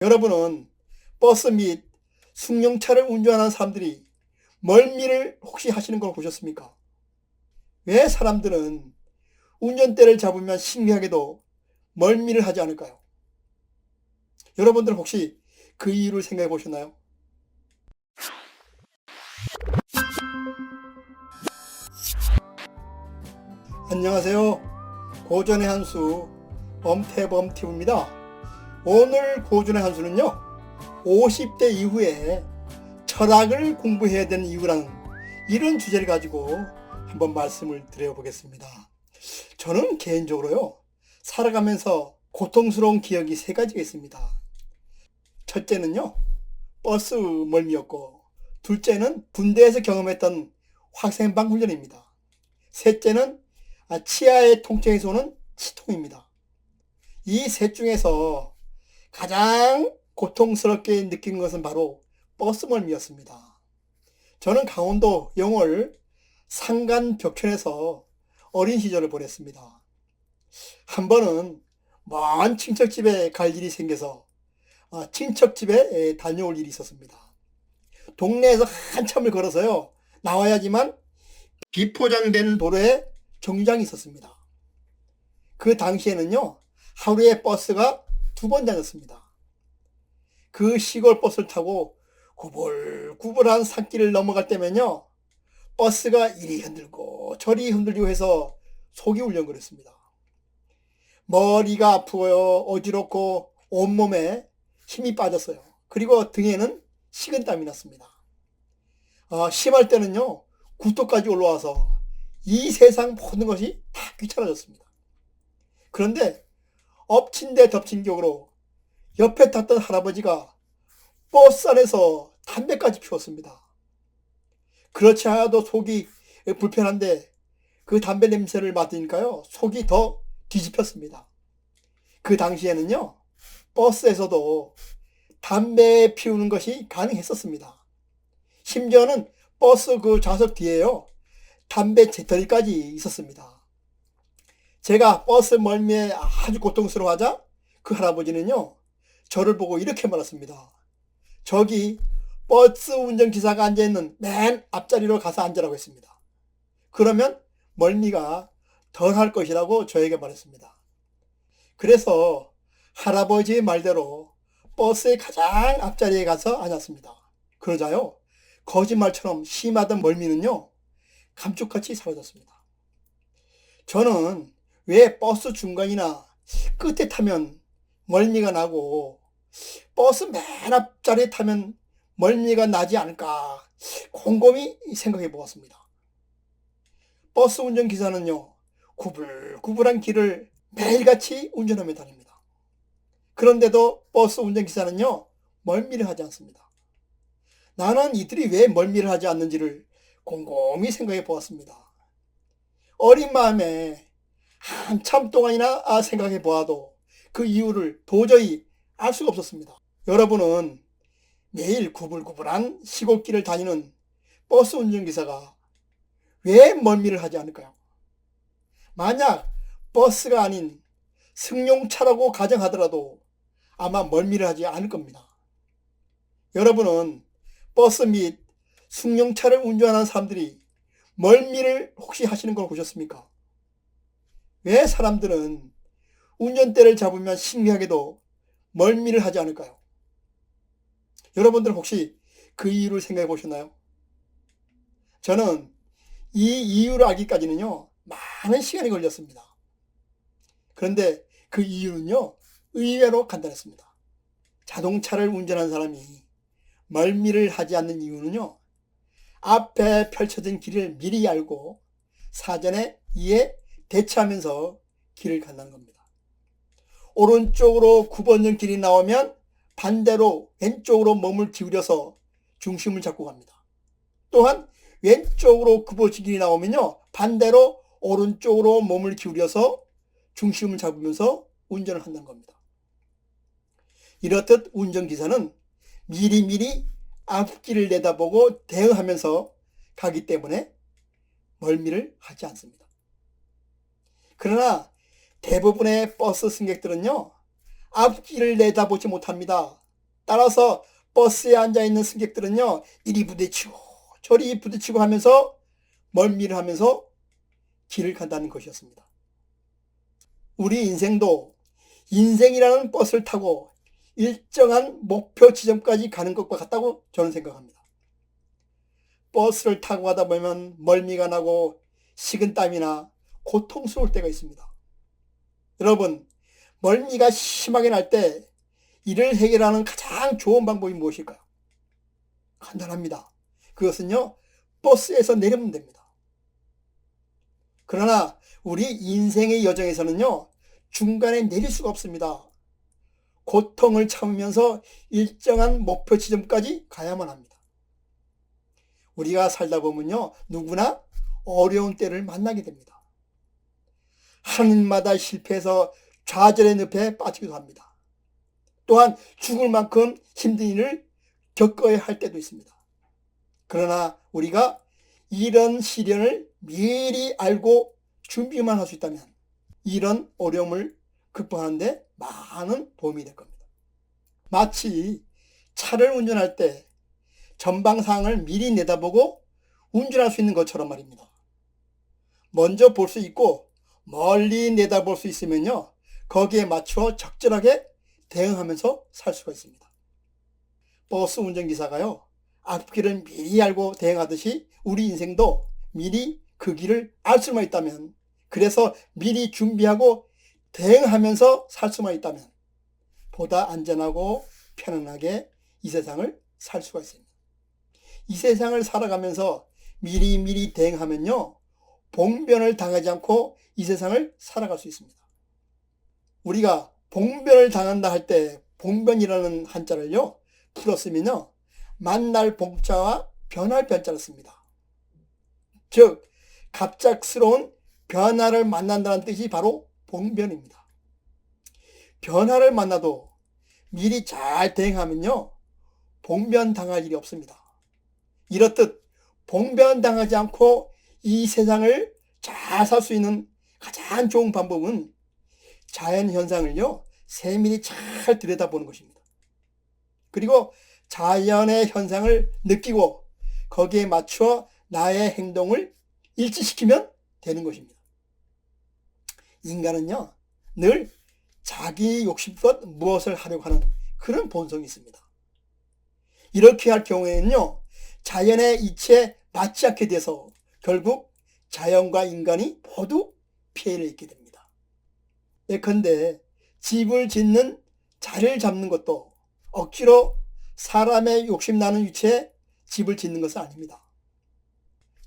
여러분은 버스 및 승용차를 운전하는 사람들이 멀미를 혹시 하시는 걸 보셨습니까? 왜 사람들은 운전대를 잡으면 신기하게도 멀미를 하지 않을까요? 여러분들은 혹시 그 이유를 생각해 보셨나요? 안녕하세요. 고전의 한수 범태범TV입니다. 오늘 고전의 한수는요, 50대 이후에 철학을 공부해야 되는 이유라는 이런 주제를 가지고 한번 말씀을 드려보겠습니다. 저는 개인적으로요, 살아가면서 고통스러운 기억이 세 가지가 있습니다. 첫째는요, 버스 멀미였고, 둘째는 군대에서 경험했던 학생방 훈련입니다. 셋째는 치아의 통증에서 오는 치통입니다. 이 셋 중에서 가장 고통스럽게 느낀 것은 바로 버스 멀미였습니다. 저는 강원도 영월 상간 벽천에서 어린 시절을 보냈습니다. 한 번은 먼 친척집에 갈 일이 생겨서 친척집에 다녀올 일이 있었습니다. 동네에서 한참을 걸어서요, 나와야지만 비포장된 도로에 정류장이 있었습니다. 그 당시에는요, 하루에 버스가 2번 다녔습니다. 그 시골 버스를 타고 구불구불한 산길을 넘어갈 때면요, 버스가 이리 흔들고 저리 흔들리고 해서 속이 울렁거렸습니다. 머리가 아프고요, 어지럽고 온몸에 힘이 빠졌어요. 그리고 등에는 식은땀이 났습니다. 심할 때는요, 구토까지 올라와서 이 세상 모든 것이 다 귀찮아졌습니다. 그런데 엎친 데 덮친 격으로 옆에 탔던 할아버지가 버스 안에서 담배까지 피웠습니다. 그렇지 않아도 속이 불편한데 그 담배 냄새를 맡으니까요, 속이 더 뒤집혔습니다. 그 당시에는요, 버스에서도 담배 피우는 것이 가능했었습니다. 심지어는 버스 그 좌석 뒤에요, 담배 재떨이까지 있었습니다. 제가 버스 멀미에 아주 고통스러워하자 그 할아버지는요, 저를 보고 이렇게 말했습니다. 저기 버스 운전기사가 앉아있는 맨 앞자리로 가서 앉으라고 했습니다. 그러면 멀미가 덜 할 것이라고 저에게 말했습니다. 그래서 할아버지의 말대로 버스의 가장 앞자리에 가서 앉았습니다. 그러자요, 거짓말처럼 심하던 멀미는요, 감쪽같이 사라졌습니다. 저는 왜 버스 중간이나 끝에 타면 멀미가 나고 버스 맨 앞자리에 타면 멀미가 나지 않을까 곰곰이 생각해 보았습니다. 버스 운전기사는요, 구불구불한 길을 매일같이 운전하며 다닙니다. 그런데도 버스 운전기사는요, 멀미를 하지 않습니다. 나는 이들이 왜 멀미를 하지 않는지를 곰곰이 생각해 보았습니다. 어린 마음에 한참 동안이나 생각해 보아도 그 이유를 도저히 알 수가 없었습니다. 여러분은 매일 구불구불한 시골길을 다니는 버스 운전기사가 왜 멀미를 하지 않을까요? 만약 버스가 아닌 승용차라고 가정하더라도 아마 멀미를 하지 않을 겁니다. 여러분은 버스 및 승용차를 운전하는 사람들이 멀미를 혹시 하시는 걸 보셨습니까? 왜 사람들은 운전대를 잡으면 신기하게도 멀미를 하지 않을까요? 여러분들은 혹시 그 이유를 생각해 보셨나요? 저는 이 이유를 알기까지는요, 많은 시간이 걸렸습니다. 그런데 그 이유는요, 의외로 간단했습니다. 자동차를 운전하는 사람이 멀미를 하지 않는 이유는요, 앞에 펼쳐진 길을 미리 알고 사전에 이에 대처하면서 길을 간다는 겁니다. 오른쪽으로 9번전 길이 나오면 반대로 왼쪽으로 몸을 기울여서 중심을 잡고 갑니다. 또한 왼쪽으로 9번전 길이 나오면요, 반대로 오른쪽으로 몸을 기울여서 중심을 잡으면서 운전을 한다는 겁니다. 이렇듯 운전기사는 미리미리 앞길을 내다보고 대응하면서 가기 때문에 멀미를 하지 않습니다. 그러나 대부분의 버스 승객들은요, 앞길을 내다보지 못합니다. 따라서 버스에 앉아있는 승객들은요, 이리 부딪히고 저리 부딪히고 하면서 멀미를 하면서 길을 간다는 것이었습니다. 우리 인생도 인생이라는 버스를 타고 일정한 목표 지점까지 가는 것과 같다고 저는 생각합니다. 버스를 타고 가다 보면 멀미가 나고 식은땀이나 고통스러울 때가 있습니다. 여러분, 멀미가 심하게 날 때 이를 해결하는 가장 좋은 방법이 무엇일까요? 간단합니다. 그것은요, 버스에서 내리면 됩니다. 그러나 우리 인생의 여정에서는요, 중간에 내릴 수가 없습니다. 고통을 참으면서 일정한 목표 지점까지 가야만 합니다. 우리가 살다 보면요, 누구나 어려운 때를 만나게 됩니다. 하늘마다 실패해서 좌절의 늪에 빠지기도 합니다. 또한 죽을 만큼 힘든 일을 겪어야 할 때도 있습니다. 그러나 우리가 이런 시련을 미리 알고 준비만 할 수 있다면 이런 어려움을 극복하는데 많은 도움이 될 겁니다. 마치 차를 운전할 때 전방상을 미리 내다보고 운전할 수 있는 것처럼 말입니다. 먼저 볼 수 있고 멀리 내다볼 수 있으면요, 거기에 맞춰 적절하게 대응하면서 살 수가 있습니다. 버스 운전기사가요, 앞길을 미리 알고 대응하듯이 우리 인생도 미리 그 길을 알 수만 있다면, 그래서 미리 준비하고 대응하면서 살 수만 있다면 보다 안전하고 편안하게 이 세상을 살 수가 있습니다. 이 세상을 살아가면서 미리 대응하면요, 봉변을 당하지 않고 이 세상을 살아갈 수 있습니다. 우리가 봉변을 당한다 할 때 봉변이라는 한자를요, 풀었으면요, 만날 봉자와 변할 변자를 씁니다. 즉 갑작스러운 변화를 만난다는 뜻이 바로 봉변입니다. 변화를 만나도 미리 잘 대응하면요, 봉변 당할 일이 없습니다. 이렇듯 봉변 당하지 않고 이 세상을 잘 살 수 있는 가장 좋은 방법은 자연 현상을요, 세밀히 잘 들여다보는 것입니다. 그리고 자연의 현상을 느끼고 거기에 맞춰 나의 행동을 일치시키면 되는 것입니다. 인간은요, 늘 자기 욕심껏 무엇을 하려고 하는 그런 본성이 있습니다. 이렇게 할 경우에는요, 자연의 이치에 맞지 않게 돼서 결국 자연과 인간이 모두 피해를 입게 됩니다. 예컨대 집을 짓는 자리를 잡는 것도 억지로 사람의 욕심나는 위치에 집을 짓는 것은 아닙니다.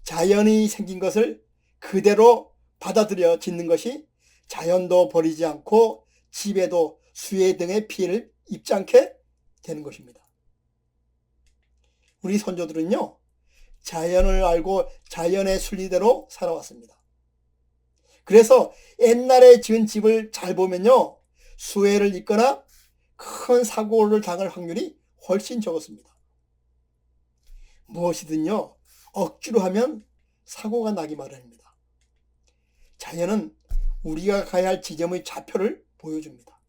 자연이 생긴 것을 그대로 받아들여 짓는 것이 자연도 버리지 않고 집에도 수해 등의 피해를 입지 않게 되는 것입니다. 우리 선조들은요, 자연을 알고 자연의 순리대로 살아왔습니다. 그래서 옛날에 지은 집을 잘 보면요, 수해를 입거나 큰 사고를 당할 확률이 훨씬 적었습니다. 무엇이든요, 억지로 하면 사고가 나기 마련입니다. 자연은 우리가 가야 할 지점의 좌표를 보여줍니다.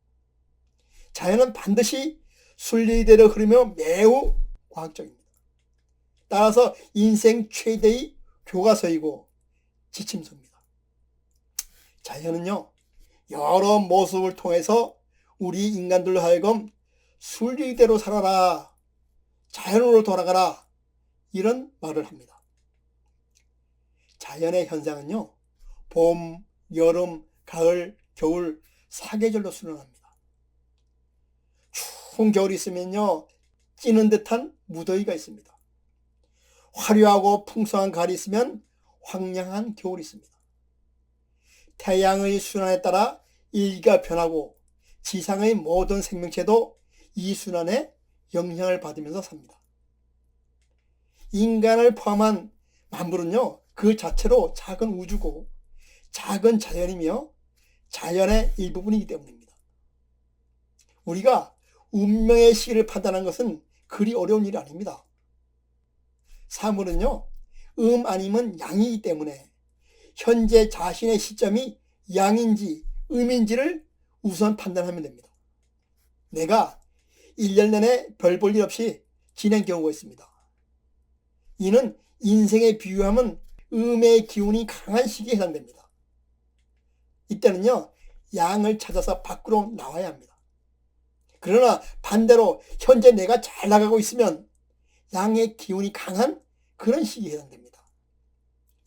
자연은 반드시 순리대로 흐르며 매우 과학적입니다. 따라서 인생 최대의 교과서이고 지침서입니다. 자연은요, 여러 모습을 통해서 우리 인간들로 하여금 순리대로 살아라, 자연으로 돌아가라, 이런 말을 합니다. 자연의 현상은요, 봄, 여름, 가을, 겨울 4계절로 순환합니다. 추운 겨울이 있으면요, 찌는 듯한 무더위가 있습니다. 화려하고 풍성한 가을이 있으면 황량한 겨울이 있습니다. 태양의 순환에 따라 일기가 변하고 지상의 모든 생명체도 이 순환에 영향을 받으면서 삽니다. 인간을 포함한 만물은요, 그 자체로 작은 우주고 작은 자연이며 자연의 일부분이기 때문입니다. 우리가 운명의 시기를 판단하는 것은 그리 어려운 일이 아닙니다. 사물은요, 아니면 양이기 때문에 현재 자신의 시점이 양인지 음인지를 우선 판단하면 됩니다. 내가 1년 내내 별 볼 일 없이 지낸 경우가 있습니다. 이는 인생에 비유하면 음의 기운이 강한 시기에 해당됩니다. 이때는요, 양을 찾아서 밖으로 나와야 합니다. 그러나 반대로 현재 내가 잘 나가고 있으면 양의 기운이 강한 그런 시기에 해당됩니다.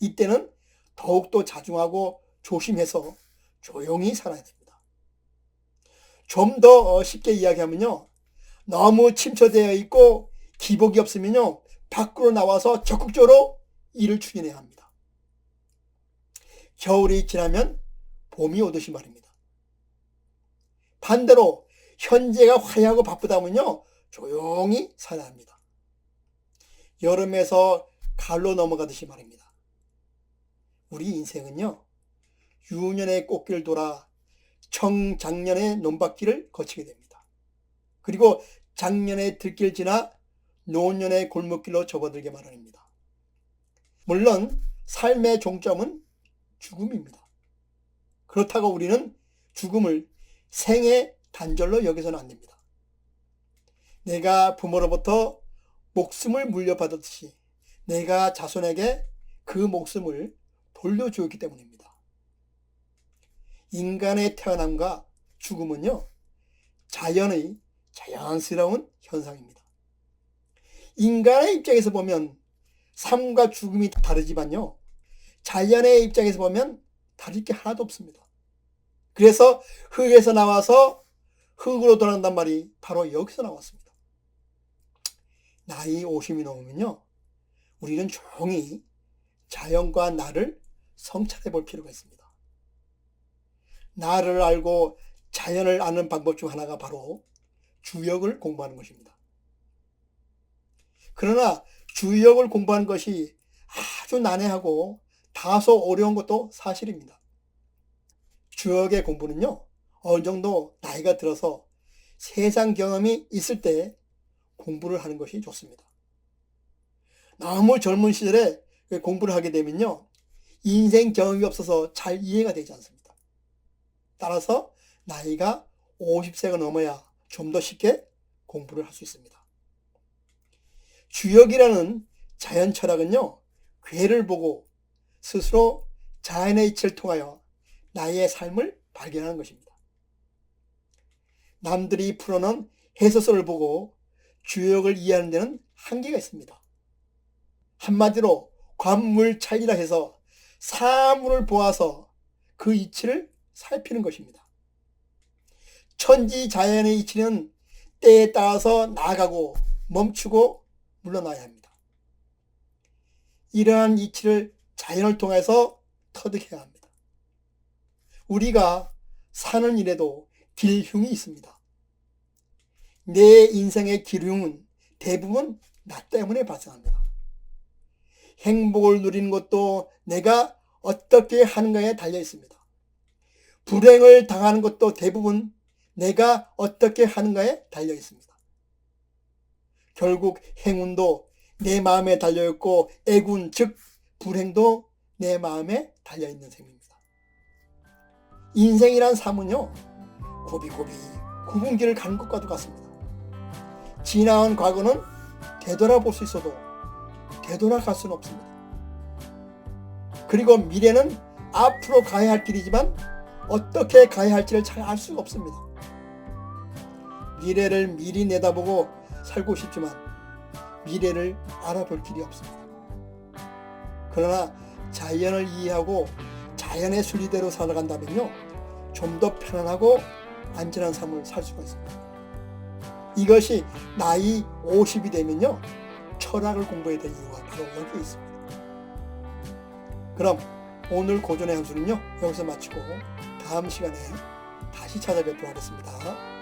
이때는 더욱더 자중하고 조심해서 조용히 살아야 됩니다. 좀 더 쉽게 이야기하면요, 너무 침체되어 있고 기복이 없으면요, 밖으로 나와서 적극적으로 일을 추진해야 합니다. 겨울이 지나면 봄이 오듯이 말입니다. 반대로 현재가 화려하고 바쁘다면요, 조용히 살아야 합니다. 여름에서 가을로 넘어가듯이 말입니다. 우리 인생은요, 유년의 꽃길 돌아 청작년의 논밭길을 거치게 됩니다. 그리고 작년의 들길 지나 노년의 골목길로 접어들게 마련입니다. 물론 삶의 종점은 죽음입니다. 그렇다고 우리는 죽음을 생의 단절로 여기서는 안 됩니다. 내가 부모로부터 목숨을 물려받았듯이 내가 자손에게 그 목숨을 돌려주었기 때문입니다. 인간의 태어남과 죽음은요, 자연의 자연스러운 현상입니다. 인간의 입장에서 보면 삶과 죽음이 다르지만요, 자연의 입장에서 보면 다를 게 하나도 없습니다. 그래서 흙에서 나와서 흙으로 돌아간단 말이 바로 여기서 나왔습니다. 나이 50이 넘으면요, 우리는 조용히 자연과 나를 성찰해 볼 필요가 있습니다. 나를 알고 자연을 아는 방법 중 하나가 바로 주역을 공부하는 것입니다. 그러나 주역을 공부하는 것이 아주 난해하고 다소 어려운 것도 사실입니다. 주역의 공부는요, 어느 정도 나이가 들어서 세상 경험이 있을 때 공부를 하는 것이 좋습니다. 너무 젊은 시절에 공부를 하게 되면요, 인생 경험이 없어서 잘 이해가 되지 않습니다. 따라서 나이가 50세가 넘어야 좀 더 쉽게 공부를 할 수 있습니다. 주역이라는 자연 철학은요, 괴를 보고 스스로 자연의 이치를 통하여 나의 삶을 발견하는 것입니다. 남들이 풀어놓은 해설서를 보고 주역을 이해하는 데는 한계가 있습니다. 한마디로 관물찰이라 해서 사물을 보아서 그 이치를 살피는 것입니다. 천지 자연의 이치는 때에 따라서 나아가고 멈추고 물러나야 합니다. 이러한 이치를 자연을 통해서 터득해야 합니다. 우리가 사는 일에도 길흉이 있습니다. 내 인생의 길흉은 대부분 나 때문에 발생합니다. 행복을 누리는 것도 내가 어떻게 하는가에 달려 있습니다. 불행을 당하는 것도 대부분 내가 어떻게 하는가에 달려 있습니다. 결국 행운도 내 마음에 달려있고 애군 즉 불행도 내 마음에 달려있는 셈입니다. 인생이란 삶은요, 고비고비 굽은 길을 가는 것과도 같습니다. 지나온 과거는 되돌아볼 수 있어도 되돌아갈 수는 없습니다. 그리고 미래는 앞으로 가야 할 길이지만 어떻게 가야 할지를 잘 알 수가 없습니다. 미래를 미리 내다보고 살고 싶지만 미래를 알아볼 길이 없습니다. 그러나 자연을 이해하고 자연의 순리대로 살아간다면요, 좀 더 편안하고 안전한 삶을 살 수가 있습니다. 이것이 나이 50이 되면요, 철학을 공부해야 될 이유가 바로 여기에 있습니다. 그럼 오늘 고전의 한 수는요, 여기서 마치고 다음 시간에 다시 찾아뵙도록 하겠습니다.